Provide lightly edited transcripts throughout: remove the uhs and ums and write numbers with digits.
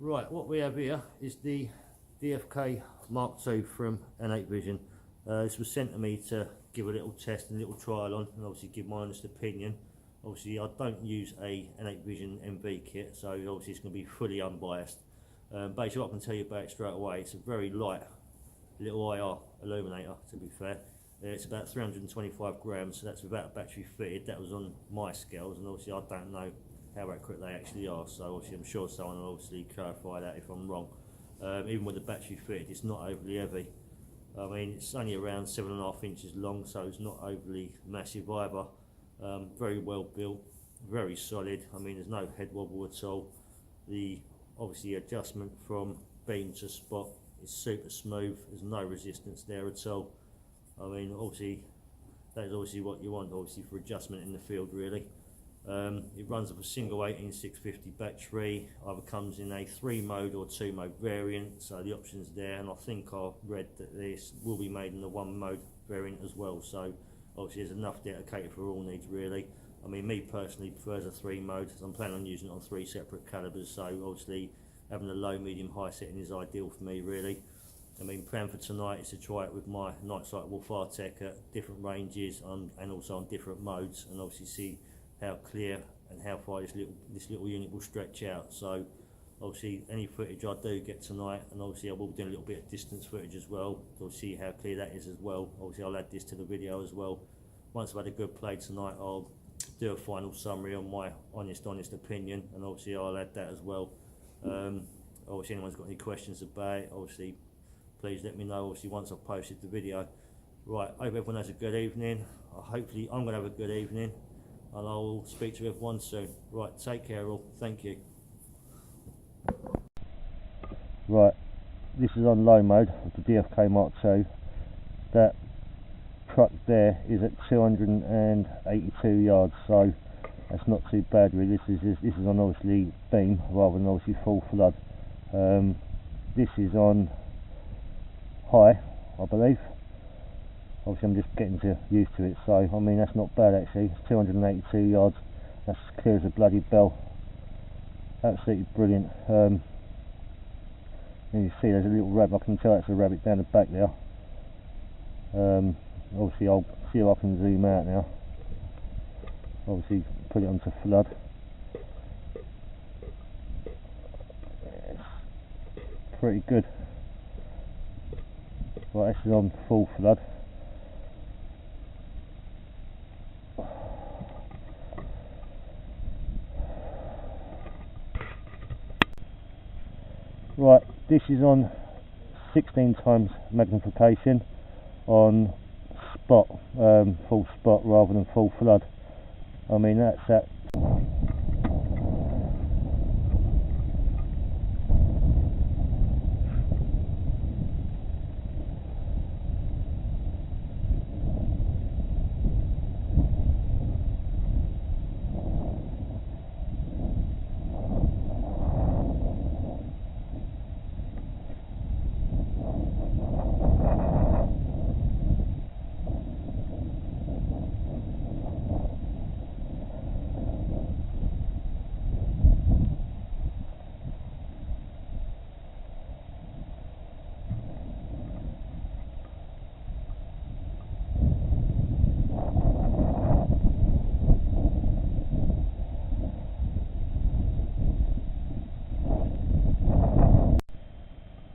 Right, what we have here is the DFK Mark II from N8 Vision. This was sent to me to give a little test and a little trial on, and obviously give my honest opinion. Obviously, I don't use a N8 Vision MV kit, so obviously it's going to be fully unbiased. Basically, what I can tell you about it straight away, it's a very light little IR illuminator, to be fair. It's about 325 grams, so that's without a battery fitted. That was on my scales, and obviously I don't know how accurate they actually are, so obviously I'm sure someone will obviously clarify that if I'm wrong. Even with the battery fitted, it's not overly heavy. I mean, it's only around 7.5 inches long, so it's not overly massive either. Very well built, very solid. I mean, there's no head wobble at all. The obviously adjustment from beam to spot is super smooth. There's no resistance there at all. I mean, obviously that is obviously what you want, obviously, for adjustment in the field, really. It runs off a single 18650 battery. Either comes in a 3-mode or 2-mode variant, so the options there. And I think I read that this will be made in the 1-mode variant as well. So obviously there's enough there to cater for all needs, really. I mean, me personally prefers a 3-mode. I'm planning on using it on 3 separate calibers. So obviously having a low, medium, high setting is ideal for me, really. I mean, plan for tonight is to try it with my Night Sight Wolf Tech at different ranges and also on different modes, and obviously see how clear and how far this little unit will stretch out. So obviously any footage I do get tonight, and obviously I will do a little bit of distance footage as well, to see how clear that is as well. Obviously I'll add this to the video as well. Once I've had a good play tonight, I'll do a final summary on my honest opinion, and obviously I'll add that as well. Obviously anyone's got any questions about it, obviously please let me know, obviously, once I've posted the video. Right, I hope everyone has a good evening. Hopefully I'm going to have a good evening, and I'll speak to everyone soon. Right, take care all. Thank you. Right, this is on low mode of the DFK Mark II. That truck there is at 282 yards, so that's not too bad really. This is on obviously beam rather than obviously full flood. This is on high, I believe. Obviously I'm just getting used to it, so I mean that's not bad actually. It's 282 yards, that's clear as a bloody bell. Absolutely brilliant. And you see there's a little rabbit, I can tell that's a rabbit down the back there. Obviously I'll see if I can zoom out now. Obviously put it onto flood. It's pretty good. Right, this is on full flood. Right, this is on 16 times magnification on spot, full spot rather than full flood. I mean that's that.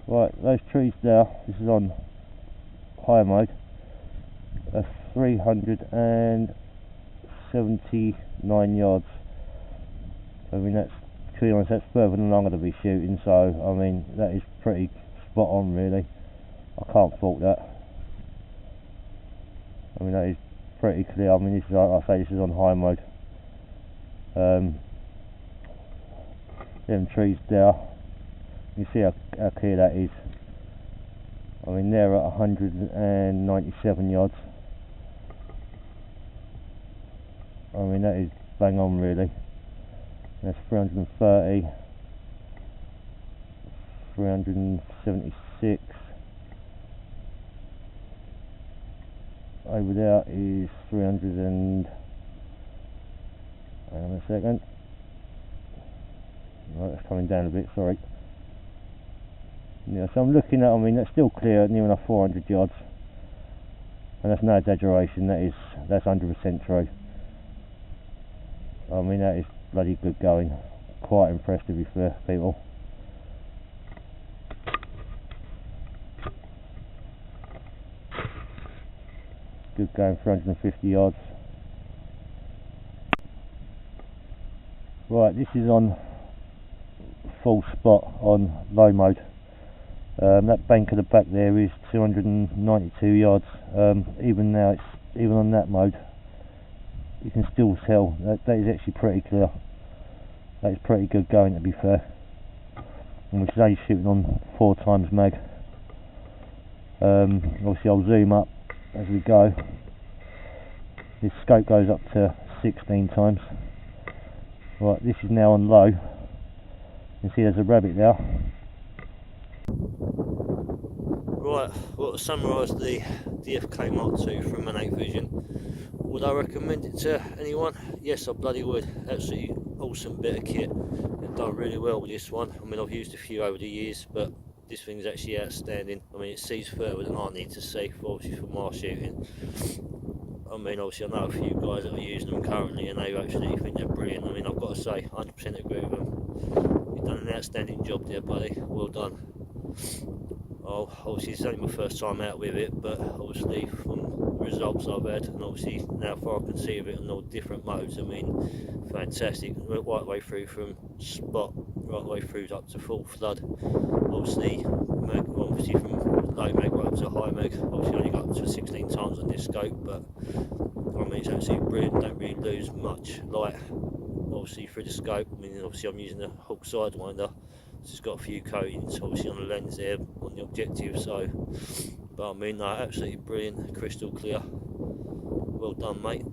Right, those trees there, this is on high mode, are 379 yards. I mean that's, to be honest, that's further than I'm going to be shooting, so I mean that is pretty spot on really. I can't fault that. I mean that is pretty clear. I mean this is, like I say, this is on high mode. Them trees there, you see how clear that is. I mean they're at 197 yards. I mean that is bang on really. That's 330, 376. Over there is 300 and, hang on a second. Right, that's coming down a bit, sorry. Yeah, so I'm looking at, I mean, that's still clear, near enough 400 yards, and that's no exaggeration. That's 100% true. I mean, that is bloody good going. Quite impressed, to be fair, people. Good going, 350 yards. Right, this is on full spot on low mode. That bank at the back there is 292 yards. Even now, even on that mode, you can still tell that is actually pretty clear. That is pretty good going, to be fair. And we're today shooting on 4 times mag. Obviously I'll zoom up as we go. This scope goes up to 16 times. Right, this is now on low. You can see there's a rabbit there. Right, well, to summarise the DFK Mark II from N8 Vision, would I recommend it to anyone? Yes, I bloody would. Absolutely awesome bit of kit. I've done really well with this one. I mean, I've used a few over the years, but this thing's actually outstanding. I mean, it sees further than I need to see, obviously, for my shooting. I mean, obviously, I know a few guys that are using them currently, and they actually think they're brilliant. I mean, I've got to say, 100% agree with them. You've done an outstanding job there, buddy. Well done. Oh, obviously, it's only my first time out with it, but obviously, from the results I've had, and obviously, now far I can see of it on all different modes, I mean, fantastic. Right the way through from spot, right the way through up to full flood. Obviously, from low mag right up to high mag. Obviously, only got up to 16 times on this scope, but I mean, it's absolutely brilliant. Don't really lose much light, obviously, through the scope. I mean, obviously, I'm using a Hawk Sidewinder. It's just got a few coatings, obviously, on the lens there, on the objective. So, but I mean, no, absolutely brilliant, crystal clear. Well done, mate.